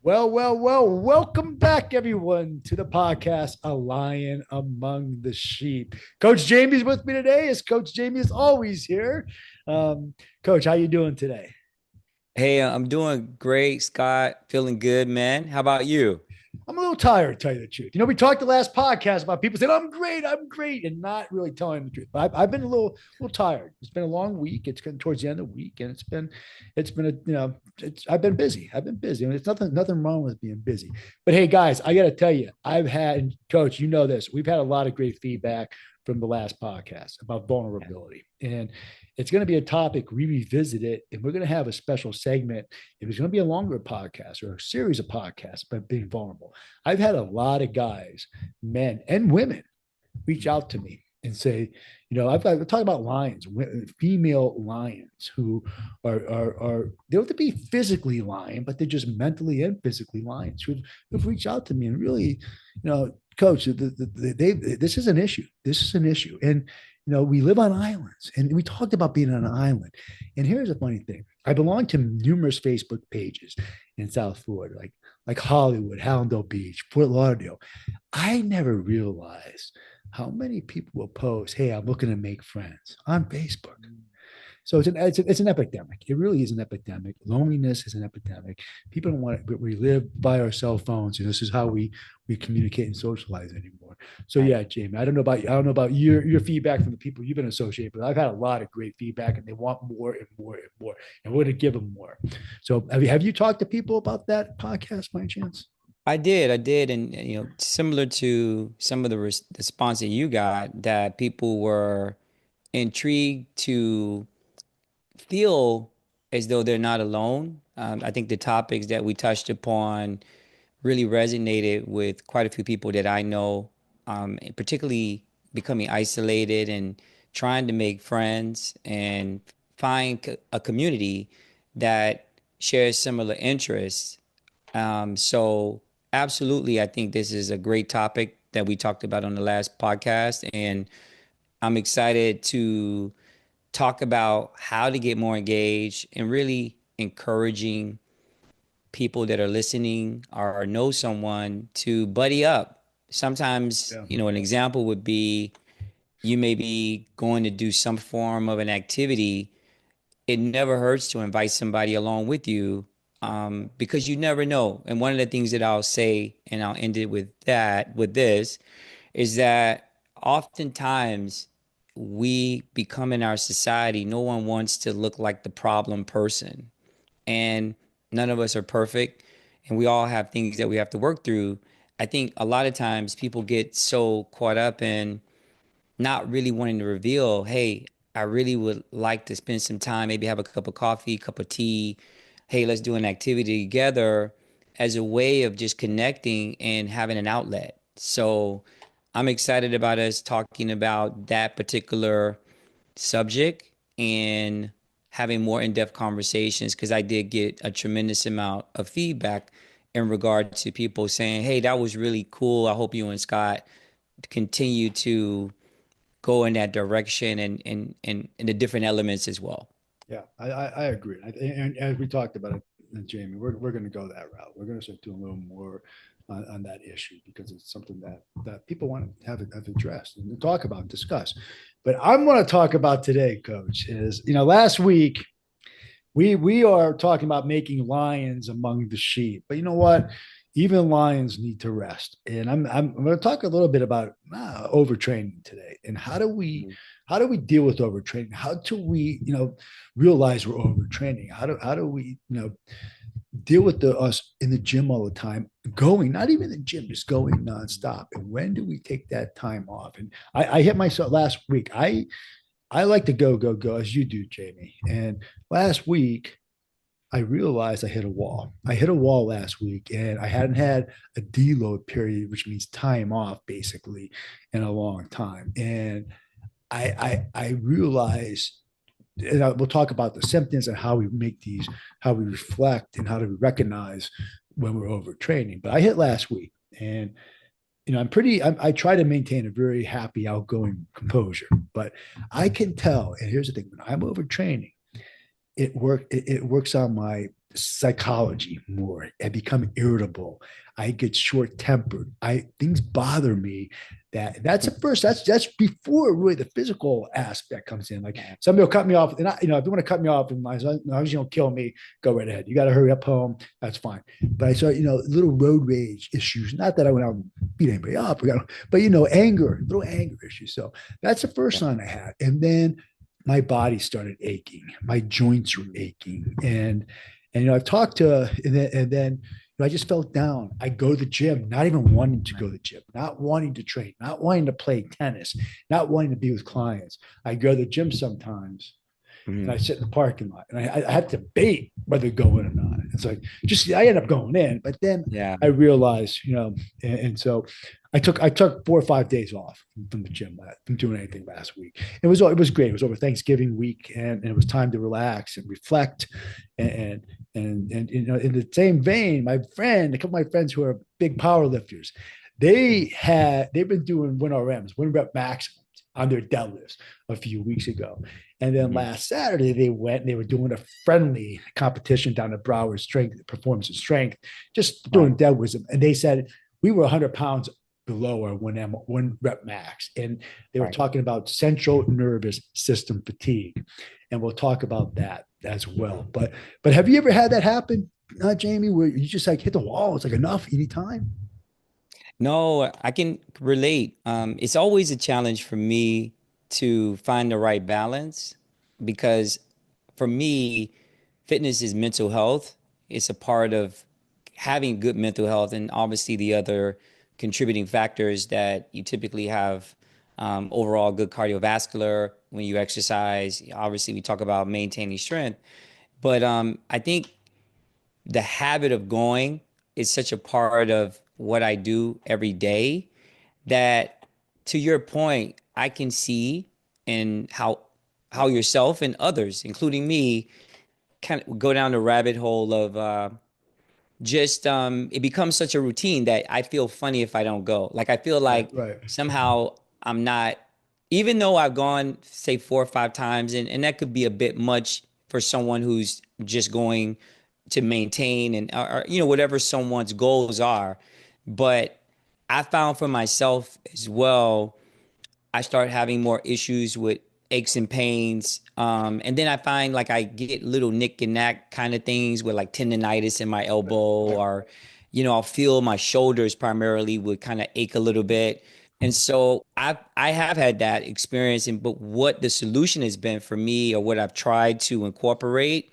Welcome back, everyone, to the podcast, A Lion Among the Sheep. Coach Jamie's with me today, as Coach Jamie is always here. Coach, how you doing today? Hey, I'm doing great, Scott. Feeling good, man. How about you? I'm a little tired, to tell you the truth. We talked the last podcast about people saying, I'm great, and not really telling the truth. But I've been a little tired. It's been a long week. It's getting towards the end of the week, and it's been I've been busy. I've been busy. I mean, it's nothing wrong with being busy. But hey, guys, I got to tell you, and Coach, you know this. We've had a lot of great feedback from the last podcast about vulnerability, and it's going to be a topic we revisit it, and we're going to have a special segment. If it's going to be a longer podcast or a series of podcasts about being vulnerable, I've had a lot of guys, men and women, reach out to me and say, I've got to talk about lions, female lions who they don't have to be physically lying, but they're just mentally and physically lions who've reached out to me and really, coach, this is an issue. This is an issue. And we live on islands, and we talked about being on an island. And here's a funny thing: I belong to numerous Facebook pages in South Florida, like Hollywood, Hallandale Beach, Fort Lauderdale. I never realized how many people will post, "Hey, I'm looking to make friends" on Facebook. So it's an epidemic. It really is an epidemic. Loneliness is an epidemic. People don't want it. We live by our cell phones, and this is how we communicate and socialize anymore. So Right. yeah, Jamie, I don't know about your feedback from the people you've been associated with. I've had a lot of great feedback, and they want more and more and more, and we're going to give them more. So have you talked to people about that podcast by chance? I did, and similar to some of the response that you got, that people were intrigued to feel as though they're not alone. I think the topics that we touched upon really resonated with quite a few people that I know, and particularly becoming isolated and trying to make friends and find a community that shares similar interests. So, absolutely, I think this is a great topic that we talked about on the last podcast. And I'm excited to talk about how to get more engaged and really encouraging people that are listening or know someone to buddy up. Sometimes, Yeah. an example would be you may be going to do some form of an activity. It never hurts to invite somebody along with you, because you never know. And one of the things that I'll say, and I'll end it with this, is that oftentimes we become in our society, no one wants to look like the problem person. And none of us are perfect, and we all have things that we have to work through. I think a lot of times people get so caught up in not really wanting to reveal, hey, I really would like to spend some time, maybe have a cup of coffee, cup of tea. Hey, let's do an activity together, as a way of just connecting and having an outlet. So I'm excited about us talking about that particular subject and having more in-depth conversations, because I did get a tremendous amount of feedback in regard to people saying, hey, that was really cool. I hope you and Scott continue to go in that direction, and the different elements as well. Yeah, I agree. And as we talked about it, Jamie, we're going to go that route. We're going to start doing a little more on that issue because it's something that people want to have addressed and talk about and discuss. But I'm going to talk about today, Coach, is last week we are talking about making lions among the sheep. But you know what? Even lions need to rest. And I'm going to talk a little bit about overtraining today and how do we deal with overtraining? How do we realize we're overtraining? How do we deal with us in the gym all the time, going, not even the gym, just going nonstop? And when do we take that time off? And I hit myself last week. I like to go as you do, Jamie. And last week, I realized I hit a wall. I hit a wall last week, and I hadn't had a deload period, which means time off, basically, in a long time. And I realized, and we'll talk about the symptoms and how we make these, how we reflect, and how do we recognize when we're overtraining. But I hit last week, and I try to maintain a very happy, outgoing composure, but I can tell. And here's the thing: when I'm overtraining, it works on my psychology more. I become irritable. I get short tempered. I things bother me. That's the first. That's before really the physical aspect comes in. Like somebody will cut me off, and if you want to cut me off, and as long as you don't kill me, go right ahead. You got to hurry up home. That's fine. But I saw little road rage issues. Not that I went out and beat anybody up, but anger, little anger issues. So that's the first Yeah. sign I had, and then my body started aching. My joints were aching, and I've talked to, and then I just felt down. I go to the gym, not even wanting to go to the gym, not wanting to train, not wanting to play tennis, not wanting to be with clients. I go to the gym sometimes, and I Mhm. sit in the parking lot, and I have to debate whether to go in or not. It's like just I end up going in, but then Yeah. I realized, and so I took 4 or 5 days off from the gym from doing anything last week. It was great. It was over Thanksgiving week, and it was time to relax and reflect, and and in the same vein, a couple of my friends who are big power lifters, they've been doing win rep maximums on their deadlifts a few weeks ago. And then Mhm. last Saturday, they went and they were doing a friendly competition down at Broward Strength, Performance and Strength, just Right. doing deadlifts. And they said we were 100 pounds below our one rep max. And they were Right. talking about central nervous system fatigue. And we'll talk about that as well. But have you ever had that happen, Jamie, where you just like hit the wall? It's like enough anytime? No, I can relate. It's always a challenge for me to find the right balance because for me, fitness is mental health. It's a part of having good mental health, and obviously the other contributing factors that you typically have, overall good cardiovascular when you exercise. Obviously, we talk about maintaining strength, but I think the habit of going is such a part of what I do every day that, to your point, I can see and how yourself and others, including me, kind of go down the rabbit hole of just it becomes such a routine that I feel funny if I don't go. Like I feel Right, like right, somehow I'm not, even though I've gone say 4 or 5 times, and that could be a bit much for someone who's just going to maintain and or, whatever someone's goals are. But I found for myself as well, I start having more issues with aches and pains. And then I find like I get little nick and knack kind of things with like tendonitis in my elbow, right, or, I'll feel my shoulders primarily would kind of ache a little bit. And so I have had that experience. And but what the solution has been for me, or what I've tried to incorporate,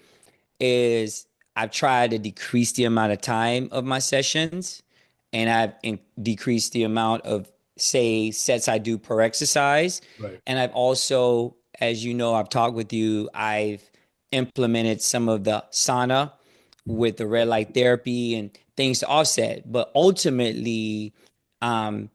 is I've tried to decrease the amount of time of my sessions, and decreased the amount of, say, sets I do per exercise. right. And I've also, as you know, I've talked with you, I've implemented some of the sauna with the red light therapy and things to offset. But ultimately, um,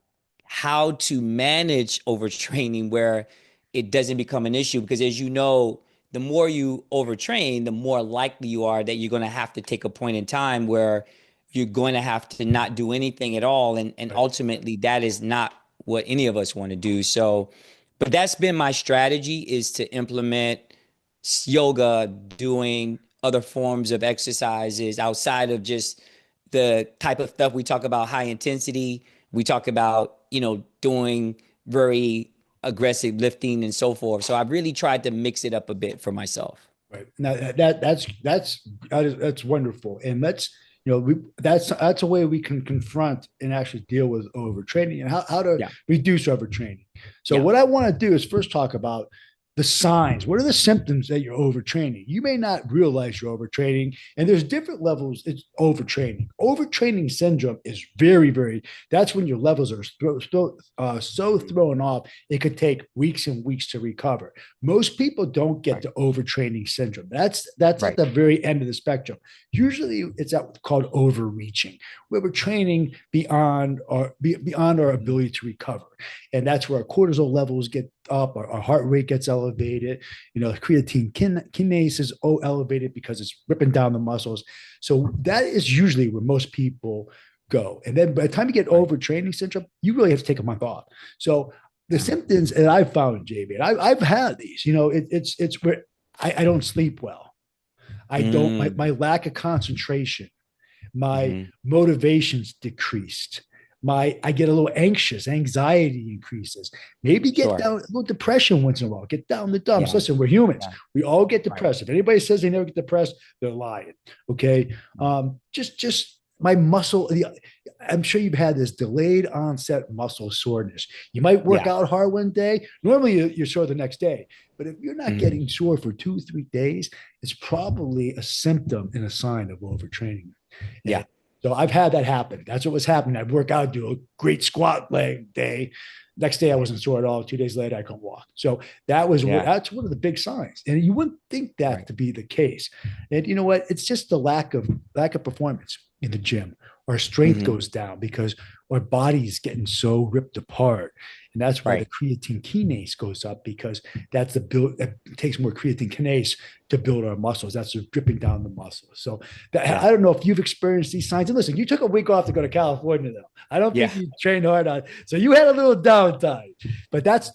how to manage overtraining where it doesn't become an issue. Because as you know, the more you overtrain, the more likely you are that you're going to have to take a point in time where you're going to have to not do anything at all. And Right. ultimately, that is not what any of us want to do. So, but that's been my strategy, is to implement yoga, doing other forms of exercises outside of just the type of stuff we talk about, high intensity. We talk about, doing very aggressive lifting and so forth. So I've really tried to mix it up a bit for myself. Right. Now that's wonderful, and that's a way we can confront and actually deal with overtraining and how to Yeah. reduce overtraining. So Yeah. what I want to do is first talk about the signs. What are the symptoms that you're overtraining? You may not realize you're overtraining, and there's different levels. It's overtraining. Overtraining syndrome is very, very. That's when your levels are so thrown off. It could take weeks and weeks to recover. Most people don't get Right. to overtraining syndrome. That's at Right. the very end of the spectrum. Usually, it's called overreaching, where we're training beyond our Mhm. ability to recover, and that's where our cortisol levels get up, our heart rate gets elevated, creatine kinase is elevated because it's ripping down the muscles. So that is usually where most people go. And then by the time you get Right. overtraining syndrome, you really have to take a month off. So the Yeah. symptoms that I've found, JB, and I've had these, it's where I don't sleep well. I don't, Mm, my lack of concentration, my hmm. motivations decreased. I get a little anxious, anxiety increases. Maybe get Sure. down a little depression once in a while. Get down the dumps. Yeah. Listen, we're humans. Yeah. We all get Right. depressed. If anybody says they never get depressed, they're lying. Okay. Just my muscle. I'm sure you've had this delayed onset muscle soreness. You might work Yeah. out hard one day. Normally you're sore the next day. But if you're not Hmm. getting sore for 2, 3 days, it's probably a symptom and a sign of overtraining. And Yeah. so I've had that happen. That's what was happening. I'd work out, do a great squat leg day. Next day I wasn't sore at all. 2 days later I couldn't walk. So Yeah. that's one of the big signs. And you wouldn't think that Right. to be the case. And you know what? It's just the lack of performance in the gym. Our strength Hmm. goes down because our body's getting so ripped apart. And that's why the Right. creatine kinase goes up, because that's the build. It takes more creatine kinase to build our muscles. That's just dripping down the muscles. So Yeah. I don't know if you've experienced these signs. And listen, you took a week off to go to California, though. I don't Yeah. think you trained hard on. So you had a little downtime, but that's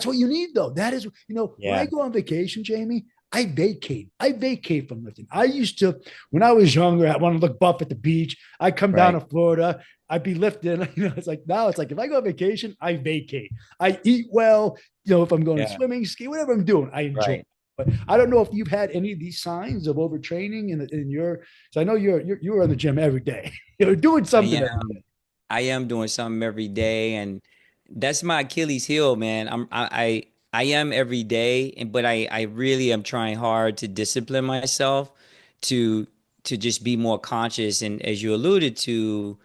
what you need, though. That is, when I Yeah. go on vacation, Jamie, I vacate. I vacate from lifting. I used to, when I was younger, I want to look buff at the beach. I'd come down Right. to Florida. I'd be lifting. It's like now it's like if I go on vacation, I vacate. I eat well. If I'm going Yeah. swimming, ski, whatever I'm doing, I enjoy. Right. But I don't know if you've had any of these signs of overtraining in your. So I know you're in the gym every day. You're doing I something every am. day. I am doing something every day, and that's my Achilles heel, man. I am every day, but I really am trying hard to discipline myself to just be more conscious. And as you alluded to,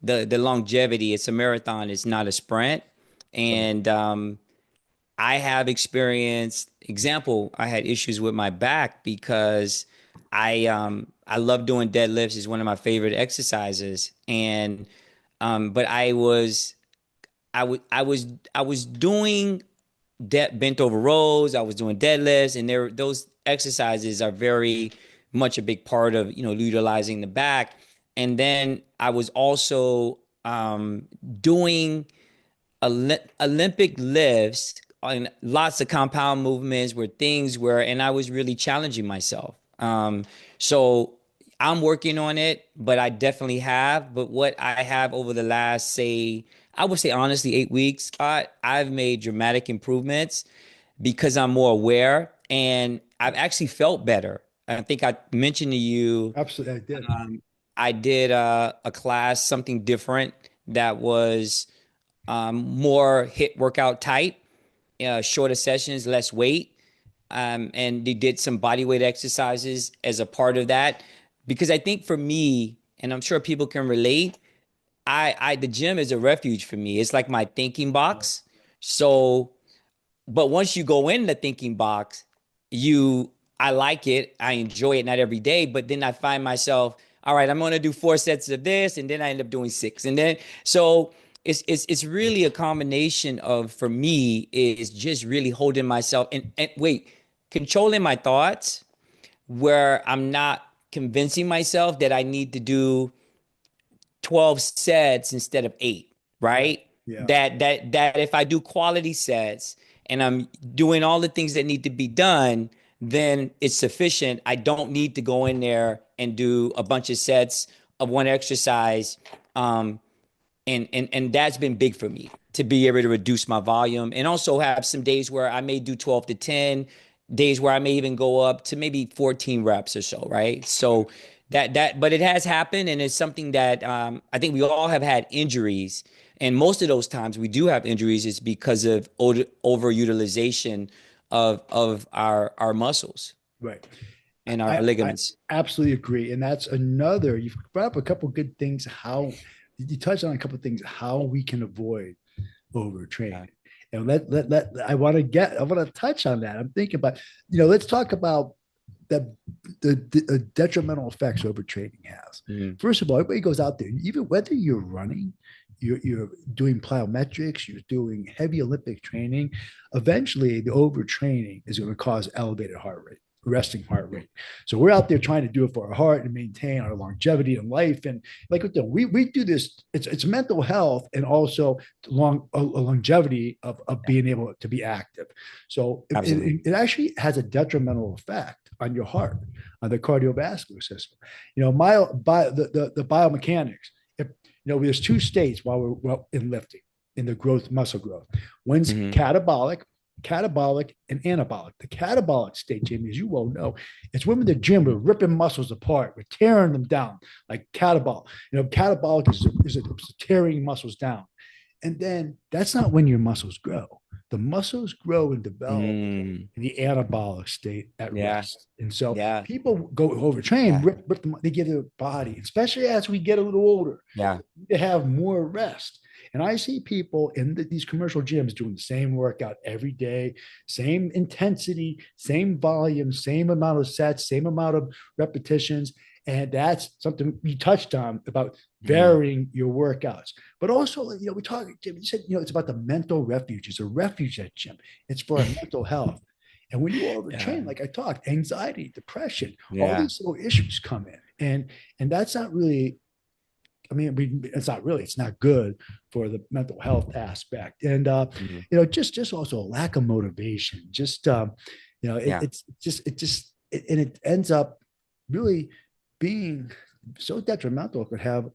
the longevity, it's a marathon, it's not a sprint. Right. And I have experienced example, I had issues with my back because I love doing deadlifts. It's one of my favorite exercises. And but I was doing bent over rows, I was doing deadlifts, and those exercises are very much a big part of, utilizing the back. And then I was also doing Olympic lifts on lots of compound movements where things were, and I was really challenging myself. So I'm working on it, but I definitely have. But what I have over the last, say, I would say honestly, 8 weeks, Scott, I've made dramatic improvements because I'm more aware and I've actually felt better. I think I mentioned to you, Absolutely, I did. I did a class, something different that was more hit workout type, shorter sessions, less weight. And they did some body weight exercises as a part of that. Because I think for me, and I'm sure people can relate, the gym is a refuge for me. It's like my thinking box. So but once you go in the thinking box, you I like it. I enjoy it, not every day, but then I find myself, all right, I'm going to do 4 sets of this, and then I end up doing six. And then so it's really a combination of, for me, is just really holding myself and wait, controlling my thoughts where I'm not convincing myself that I need to do 12 sets instead of 8, Right. right? Yeah. That if I do quality sets and I'm doing all the things that need to be done, then it's sufficient. I don't need to go in there and do a bunch of sets of one exercise. Um, and that's been big for me to be able to reduce my volume and also have some days where I may do 12 to 10, days where I may even go up to maybe 14 reps or so, right? So but it has happened, and it's something that I think we all have had injuries, and most of those times we do have injuries is because of overutilization of our muscles Right. and our I ligaments. absolutely agree. And that's another, you've brought up a couple of good things, how you touched on a couple of things, how we can avoid overtraining. Yeah. And I want to touch on that. I'm thinking about, let's talk about the detrimental effects overtraining has. Mhm. First of all, everybody goes out there, even whether you're running, you're doing plyometrics, you're doing heavy Olympic training, eventually the overtraining is going to cause elevated heart rate. resting heart rate. So we're out there trying to do it for our heart and maintain our longevity in life. And like we do this, it's mental health and also a longevity of being able to be active. So Absolutely. it actually has a detrimental effect on your heart, on the cardiovascular system. The biomechanics. If, there's two states while we're in lifting, in the growth, muscle growth. One's Hmm. catabolic and anabolic. The catabolic state, Jamie, as you well know, it's when we're in the gym, we're ripping muscles apart, we're tearing them down like catabolic. Catabolic is tearing muscles down. And then that's not when your muscles grow. The muscles grow and develop Mm. in the anabolic state at Yeah. rest. And so Yeah. people go overtrain, Yeah. rip them, they give their body, especially as we get a little older, Yeah. to have more rest. And I see people in these commercial gyms doing the same workout every day, same intensity, same volume, same amount of sets, same amount of repetitions. And that's something we touched on about Hmm. varying your workouts. But also, we talk, Jim, you said, it's about the mental refuge. It's a refuge at gym. It's for our mental health. And when you Yeah. overtrain, like I talked, anxiety, depression, all Yeah. these little issues come in. And that's not really, it's not really, it's not good for the mental health aspect. And Hmm. just also a lack of motivation. Just Yeah. and it ends up really being so detrimental. It could have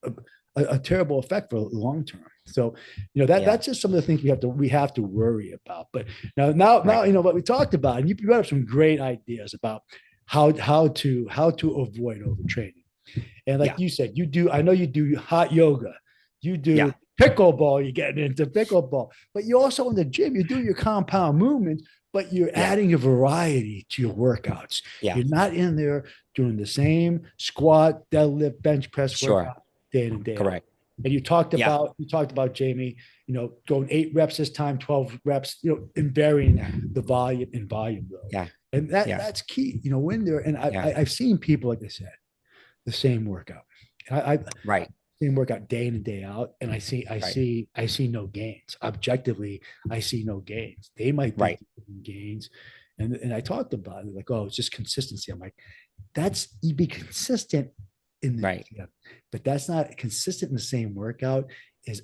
a, a terrible effect for the long term. So, Yeah. that's just some of the things we have to worry about. But now, Right. what we talked about, and you brought up some great ideas about how to avoid overtraining. And like Yeah. you said, I know you do hot yoga, you Yeah. do pickleball, you're getting into pickleball, but you also in the gym, you do your compound movements, but you're Yeah. adding a variety to your workouts. Yeah. You're not in there doing the same squat, deadlift, bench press Sure. workout day in and day out. Correct. And Yeah. you talked about Jamie, going 8 reps this time, 12 reps, and varying Yeah. the volume and volume load. Yeah. And that Yeah. that's key, when they're, and Yeah. I've seen people, like I said, the same workout. I Right. same workout day in and day out, and Right. I see no gains. Objectively, I see no gains. They might think Right. gains, and I talked about it like, oh, it's just consistency. I'm like, you be consistent in the Right. gym, but that's not consistent in the same workout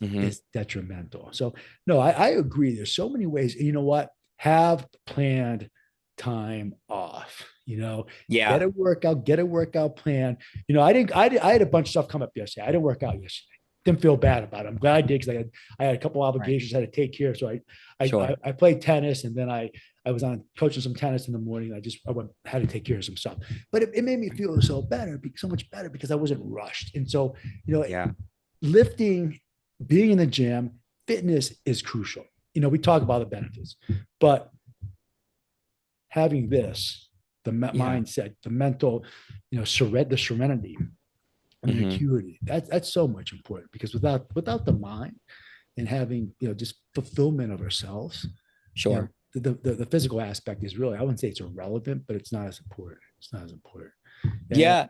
Hmm. is detrimental. So no, I agree. There's so many ways. And you know what? Have planned time off. Yeah. Get a workout plan. I had a bunch of stuff come up yesterday. I didn't work out yesterday. Didn't feel bad about it. I'm glad I did because I had a couple Right. obligations I had to take care of. So Sure. I played tennis, and then I was on coaching some tennis in the morning. Had to take care of some stuff, but it made me feel so much better because I wasn't rushed. And so, Yeah. lifting, being in the gym, fitness is crucial. We talk about the benefits, but having the Yeah. mindset, the mental, the serenity and the Hmm. acuity, that's so much important because without the mind and having, just fulfillment of ourselves, you know, Sure. the physical aspect is really, I wouldn't say it's irrelevant, but it's not as important. It's not as important. And Yeah.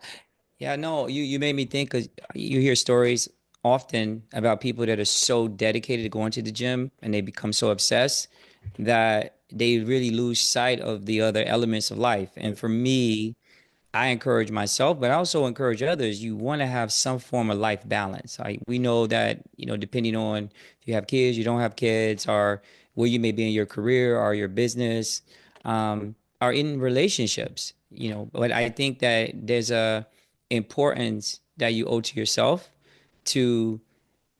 Yeah, no, you made me think because you hear stories often about people that are so dedicated to going to the gym and they become so obsessed that they really lose sight of the other elements of life. And right, for me, I encourage myself, but I also encourage others. You want to have some form of life balance. We know that, depending on if you have kids, you don't have kids, or where you may be in your career or your business, or in relationships, but I think that there's a importance that you owe to yourself to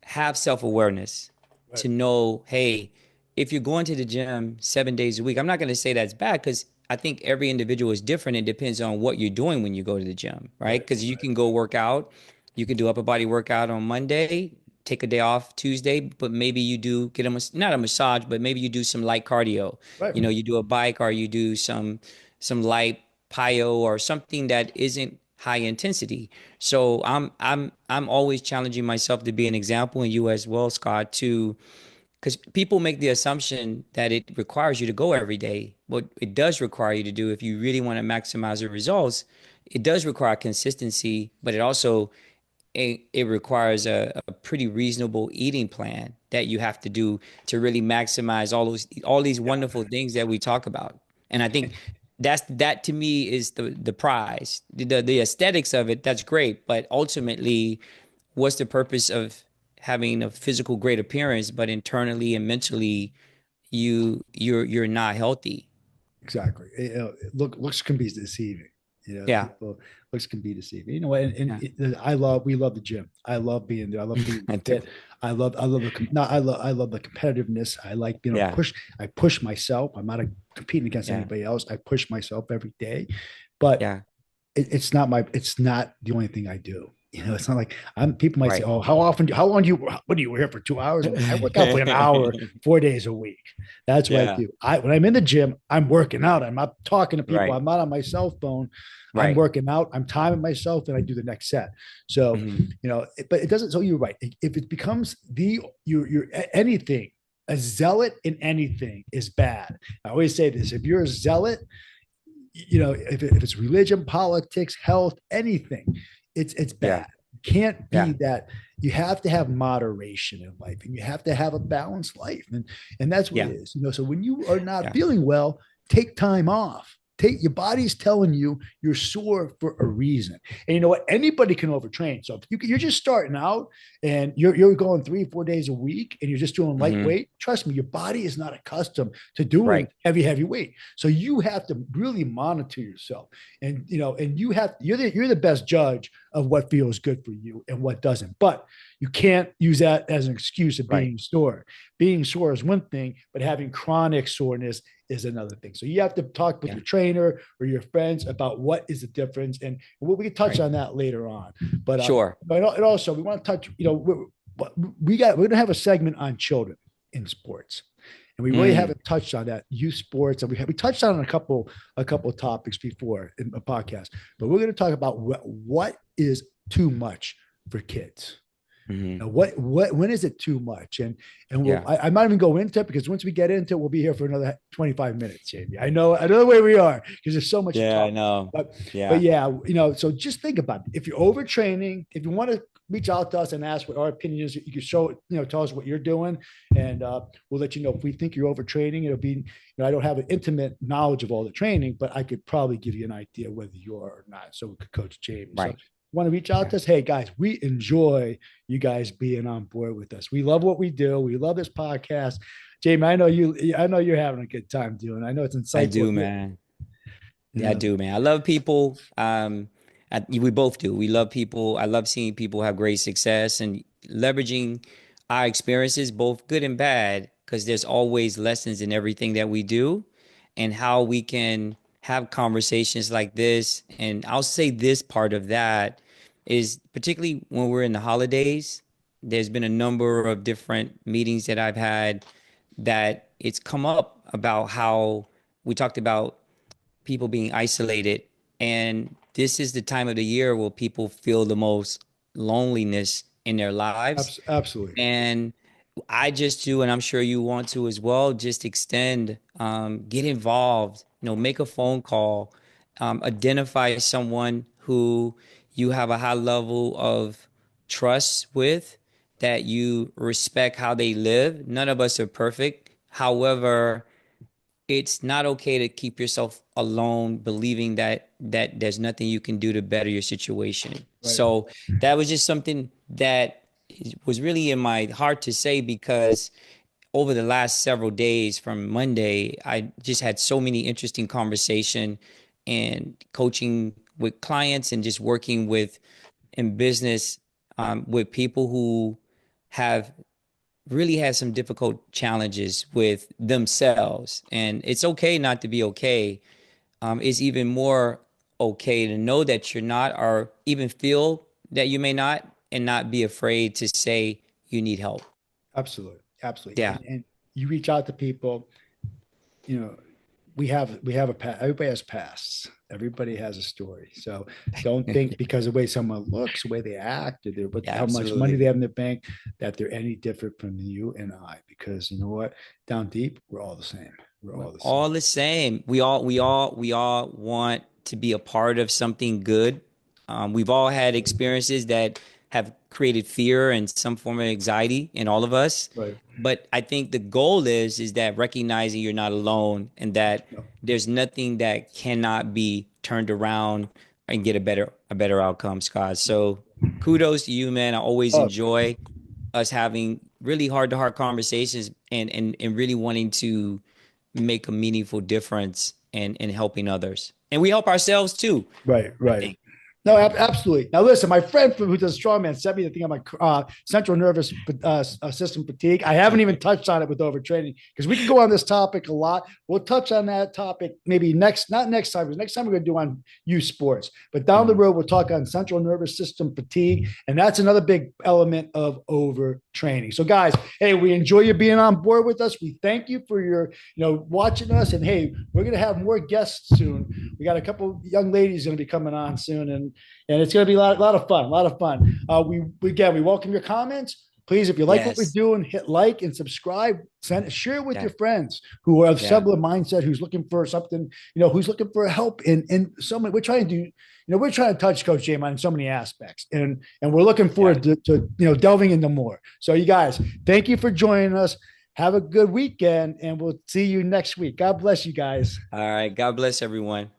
have self-awareness, right, to know, hey, if you're going to the gym 7 days a week, I'm not going to say that's bad because I think every individual is different. It depends on what you're doing when you go to the gym, right? right, Because you right, can go work out, you can do upper body workout on Monday, take a day off Tuesday, but maybe you do get not a massage, but maybe you do some light cardio. right. You do a bike or you do some light plyo or something that isn't high intensity. So I'm always challenging myself to be an example, and you as well, Scott, to because people make the assumption that it requires you to go every day. What it does require you to do, if you really want to maximize the results, it does require consistency, but it requires a pretty reasonable eating plan that you have to do to really maximize all these Yeah, wonderful things that we talk about. And I think that to me is the prize. The aesthetics of it, that's great, but ultimately, what's the purpose of having a physical great appearance, but internally and mentally you're not healthy? Exactly. Looks can be deceiving. Yeah, People looks can be deceiving. And yeah, we love the gym. I love being there. I love being I do. fit. I love the competitiveness. I like being able to Yeah, push. I push myself. I'm not competing against yeah, anybody else. I push myself every day, but yeah. it's not the only thing I do. It's not like people might say, Right. "Oh, how long do you, what do you here for 2 hours?" I'm like, I work out for an hour, 4 days a week. That's what I Yeah. do. When I'm in the gym, I'm working out. I'm not talking to people. Right. I'm not on my cell phone. I'm Right. working out. I'm timing myself and I do the next set. So, Hmm. but it doesn't, so you're right. If it becomes you're anything, a zealot in anything is bad. I always say this, if you're a zealot, if it's religion, politics, health, anything, it's Yeah. bad. You can't be Yeah. that. You have to have moderation in life, and you have to have a balanced life, and that's what it Yeah. is. So when you are not Yeah. feeling well, take time off. Take your body's telling you you're sore for a reason, and you know what? Anybody can overtrain. So if you're just starting out and you're going 3 4 days a week, and you're just doing Hmm. lightweight, trust me, your body is not accustomed to doing Right. heavy weight. So you have to really monitor yourself, and you're the best judge of what feels good for you and what doesn't. But you can't use that as an excuse of Right. being sore. Being sore is one thing, but having chronic soreness is another thing. So you have to talk with Yeah. your trainer or your friends about what is the difference, and we can touch Right. on that later on. But Sure. and also we want to touch. We're gonna have a segment on children in sports, and we really Mm. haven't touched on that youth sports, and we touched on a couple of topics before in a podcast, but we're going to talk about what is too much for kids. Hmm. Now, when is it too much? And Yeah. I'm not even go into it because once we get into it, we'll be here for another 25 minutes, Jamie. I know the way we are because there's so much to Yeah, I talk about. know. But Yeah. yeah, so just think about it. If you're overtraining, if you want to reach out to us and ask what our opinion is, you can tell us what you're doing, and we'll let you know if we think you're overtraining. It'll be, I don't have an intimate knowledge of all the training, but I could probably give you an idea whether you are or not. So we could coach Jamie. So Right. want to reach out Yeah. to us? Hey guys, we enjoy you guys being on board with us. We love what we do. We love this podcast. Jamie, I know you're having a good time doing it. I know it's I insightful. do, man. Yeah, I Yeah, do, man. I love people. We both do. We love people. I love seeing people have great success and leveraging our experiences, both good and bad, because there's always lessons in everything that we do, and how we can have conversations like this. And I'll say this part of that is particularly when we're in the holidays. There's been a number of different meetings that I've had that it's come up about how we talked about people being isolated. And this is the time of the year where people feel the most loneliness in their lives. absolutely. And I just do, and I'm sure you want to as well, just extend, get involved, make a phone call, identify someone who you have a high level of trust with, that you respect how they live. None of us are perfect. However, it's not okay to keep yourself alone believing that there's nothing you can do to better your situation. Right. So that was just something that was really in my heart to say, because over the last several days from Monday, I just had so many interesting conversation and coaching with clients and just working with in business, with people who have really had some difficult challenges with themselves. And it's okay not to be okay. It's even more okay to know that you're not, or even feel that you may not, and not be afraid to say you need help. Absolutely. Absolutely. Yeah. And you reach out to people, you know, we have a past. Everybody has pasts. Everybody has a story. So don't think because of the way someone looks, the way they act, or Yeah, how much money absolutely. they have in their bank, that they're any different from you and I. Because you know what? Down deep, we're all the same. We're We're all the same. all the same. We all want to be a part of something good. We've all had experiences that have created fear and some form of anxiety in all of us. Right. But I think the goal is that recognizing you're not alone and that there's nothing that cannot be turned around and get a better outcome, Scott. So kudos to you, man. I always Oh, enjoy us having really heart to heart conversations and really wanting to make a meaningful difference and helping others. And we help ourselves too, right, I right. think. No, Yeah. absolutely. Now, listen, my friend who does strongman sent me the thing on my central nervous system fatigue. I haven't even touched on it with overtraining because we can go on this topic a lot. We'll touch on that topic maybe not next time, because next time we're going to do on youth sports. But down the Mhm. road, we'll talk on central nervous system fatigue. And that's another big element of overtraining. So, guys, hey, we enjoy you being on board with us. We thank you for your, watching us. And hey, we're going to have more guests soon. We got a couple young ladies going to be coming on soon. And it's going to be a lot of fun, a lot of fun. We welcome your comments. Please, if you like what we're Yes. doing, hit like and subscribe. Share it with Yeah. your friends who have Yeah. similar mindset, who's looking for something, who's looking for help in so many. We're trying to do, we're trying to touch Coach James in so many aspects, and we're looking Yeah. forward to delving into more. So, you guys, thank you for joining us. Have a good weekend, and we'll see you next week. God bless you guys. All right. God bless everyone.